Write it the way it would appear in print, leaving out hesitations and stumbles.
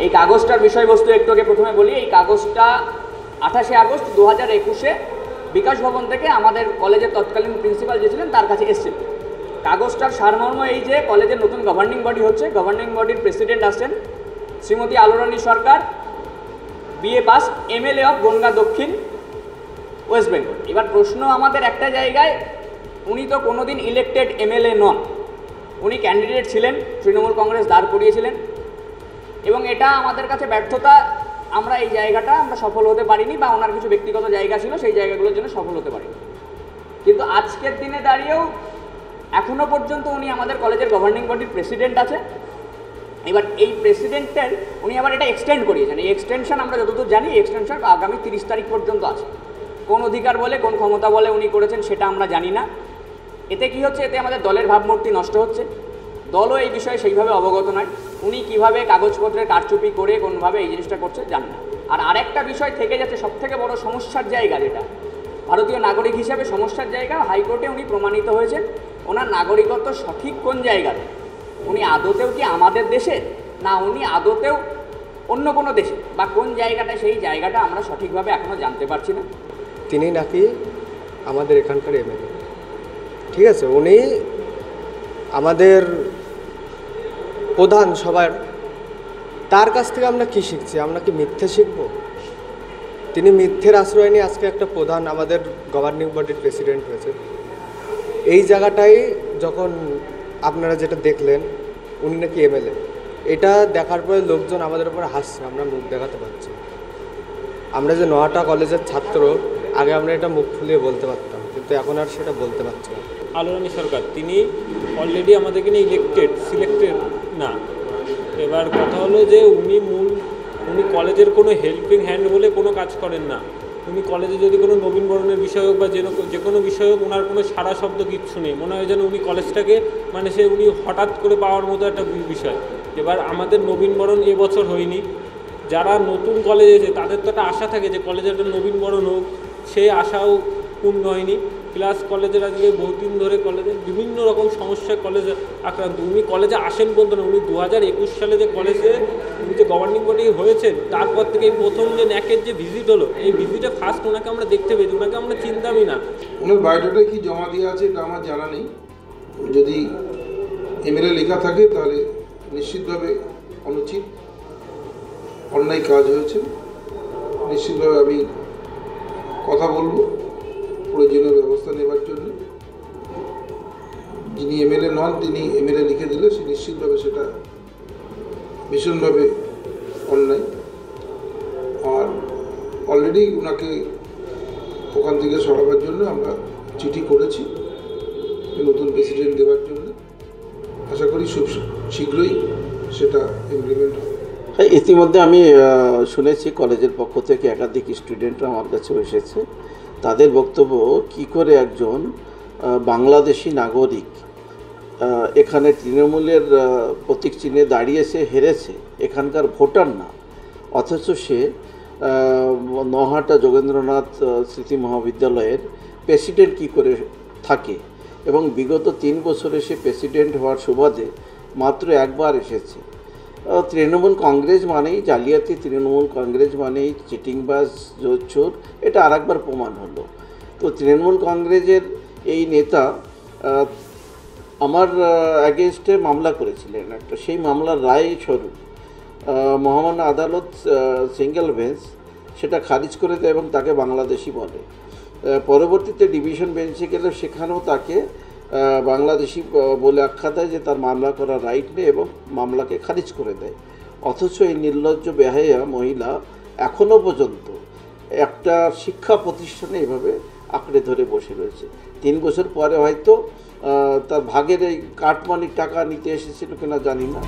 এই কাগজটার বিষয়বস্তু একটু আগে প্রথমে বলি। এই কাগজটা 28শে আগস্ট 2021-এ বিকাশ ভবন থেকে আমাদের কলেজের তৎকালীন প্রিন্সিপাল যে ছিলেন তার কাছে এসেছিল। কাগজটার সারমর্ম এই যে কলেজের নতুন গভর্নিং বডি হচ্ছে, গভর্নিং বডির প্রেসিডেন্ট আসছেন Shrimati Alorani Sarkar, BA pass, MLA of Bongaon Dakshin, West Bengal. এবার প্রশ্ন আমাদের একটা জায়গায়, উনি তো কোনোদিন ইলেক্টেড এমএলএ নন, উনি ক্যান্ডিডেট ছিলেন, তৃণমূল কংগ্রেস দাঁড় করিয়েছিলেন এবং এটা আমাদের কাছে ব্যর্থতা। আমরা এই জায়গাটা আমরা সফল হতে পারিনি, বা ওনার কিছু ব্যক্তিগত জায়গা ছিল সেই জায়গাগুলোর জন্য সফল হতে পারিনি। কিন্তু আজকের দিনে দাঁড়িয়েও এখনও পর্যন্ত উনি আমাদের কলেজের গভর্নিং বডির প্রেসিডেন্ট আছে। এবার এই প্রেসিডেন্টের উনি আবার এটা এক্সটেন্ড করিয়েছেন। এই এক্সটেনশন আমরা যতদূর জানি এই এক্সটেনশন আগামী 30 তারিখ পর্যন্ত আছে। কোন অধিকার বলে, কোন ক্ষমতা বলে উনি করেছেন সেটা আমরা জানি না। এতে কি হচ্ছে, এতে আমাদের দলের ভাবমূর্তি নষ্ট হচ্ছে। দলও এই বিষয়ে সেইভাবে অবগত নয়। উনি কিভাবে কাগজপত্রের কারচুপি করে কোনভাবে এই জিনিসটা করছে জানি না। আর আরেকটা বিষয় থেকে যাচ্ছে, সবথেকে বড় সমস্যার জায়গা, যেটা ভারতীয় নাগরিক হিসাবে সমস্যার জায়গা, হাইকোর্টে উনি প্রমাণিত হয়েছেন ওনার নাগরিকত্ব সঠিক কোন জায়গাতে। উনি আদতেও কি আমাদের দেশের, না উনি আদতেও অন্য কোনো দেশে, বা কোন জায়গাটা, সেই জায়গাটা আমরা সঠিকভাবে এখনও জানতে পারছি না। তিনি নাকি আমাদের এখানকার এমএলএ, ঠিক আছে, উনি আমাদের প্রধান সবার, তার কাছ থেকে আমরা কি শিখছি? আমরা কি মিথ্যে শিখব? তিনি মিথ্যের আশ্রয় নিয়ে আজকে একটা প্রধান আমাদের গভর্নিং বডির প্রেসিডেন্ট হয়েছে। এই জায়গাটাই যখন আপনারা যেটা দেখলেন উনি নাকি এমএলএ, এটা দেখার পরে লোকজন আমাদের উপর হাসছে, আমরা মুখ দেখাতে পারছি। আমরা যে 9টা কলেজের ছাত্র, আগে আমরা এটা মুখ ফুলিয়ে বলতে পারতাম, কিন্তু এখন আর সেটা বলতে পারছি না। আলোরানী সরকার তিনি অলরেডি আমাদেরকে নিয়ে সিলেক্টেড না। এবার কথা হলো যে উনি কলেজের কোনো হেল্পিং হ্যান্ড বলে কোনো কাজ করেন না। উনি কলেজে যদি কোনো নবীনবরণের বিষয় হোক বা যে কোনো বিষয় হোক, ওনার কোনো সারা শব্দ কিচ্ছু নেই। মনে হয় যেন উনি কলেজটাকে উনি হঠাৎ করে পাওয়ার মতো একটা বিষয়। এবার আমাদের নবীনবরণ এবছর হয়নি। যারা নতুন কলেজে এসে তাদের তো একটা আশা থাকে যে কলেজের একটা নবীনবরণ হোক, সেই আশাও পূর্ণ হয়নি। প্লাস কলেজের আজকে বহুদিন ধরে কলেজে বিভিন্ন রকম সমস্যায় কলেজে আক্রান্ত। উনি কলেজে আসেন বলতো না। উনি 2021 সালে যে কলেজে উনি যে গভর্নিং বডি হয়েছেন, তারপর থেকে এই প্রথম যে ন্যাকের যে ভিজিট হলো, এই ভিজিটে ফার্স্ট ওনাকে আমরা দেখতে পেয়েছি। ওনাকে আমরা চিন্তামই না। ওনার বায়োডাটা কি জমা দেওয়া আছে এটা আমার জানা নেই। যদি এমএলএ লেখা থাকে তাহলে নিশ্চিতভাবে অনুচিত অন্যায় কাজ হয়েছে। নিশ্চিতভাবে আমি কথা বলবো প্রয়োজনীয় ব্যবস্থা নেবার জন্য। যিনি এমএলএ নন তিনি এমএলএ লিখে দিলে সে নিশ্চিতভাবে সেটা ভীষণভাবে অন্যায়। আর অলরেডি ওনাকে ওখান থেকে সরাবার জন্য আমরা চিঠি করেছি নতুন প্রেসিডেন্ট দেওয়ার জন্য। আশা করি খুব শীঘ্রই সেটা ইমপ্লিমেন্ট হবে। হ্যাঁ, ইতিমধ্যে আমি শুনেছি কলেজের পক্ষ থেকে একাধিক স্টুডেন্টরা আমার কাছে এসেছে। তাদের বক্তব্য, কি করে একজন বাংলাদেশি নাগরিক এখানে তৃণমূলের প্রতীক চিহ্নে দাঁড়িয়েছে, হেরেছে, এখানকার ভোটার না, অথচ সে নহাটা যোগেন্দ্রনাথ স্মৃতি মহাবিদ্যালয়ের প্রেসিডেন্ট কি করে থাকে, এবং বিগত 3 বছরে সে প্রেসিডেন্ট হওয়ার সুবাদে মাত্র একবার এসেছে। তৃণমূল কংগ্রেস মানেই জালিয়াতি, তৃণমূল কংগ্রেস মানেই চিটিংবাজ, জোচ্চোর, এটা আরেকবার প্রমাণ হলো। তো তৃণমূল কংগ্রেসের এই নেতা আমার অ্যাগেনস্টে মামলা করেছিলেন একটা, সেই মামলার রায় স্বরূপ মহামান্য আদালত সিঙ্গেল বেঞ্চ সেটা খারিজ করে দেয় এবং তাকে বাংলাদেশি বলে। পরবর্তীতে ডিভিশন বেঞ্চে গেলে সেখানেও তাকে বাংলাদেশি বলে আখ্যা দেয়, যে তার মামলা করার রাইট নেই, এবং মামলাকে খারিজ করে দেয়। অথচ এই নির্লজ্জ বেহায়া মহিলা এখনও পর্যন্ত একটা শিক্ষা প্রতিষ্ঠানে এভাবে আঁকড়ে ধরে বসে রয়েছে। 3 বছর পরে হয়তো তার ভাগের এই কাটমানির টাকা নিতে এসেছিল কিনা জানি না।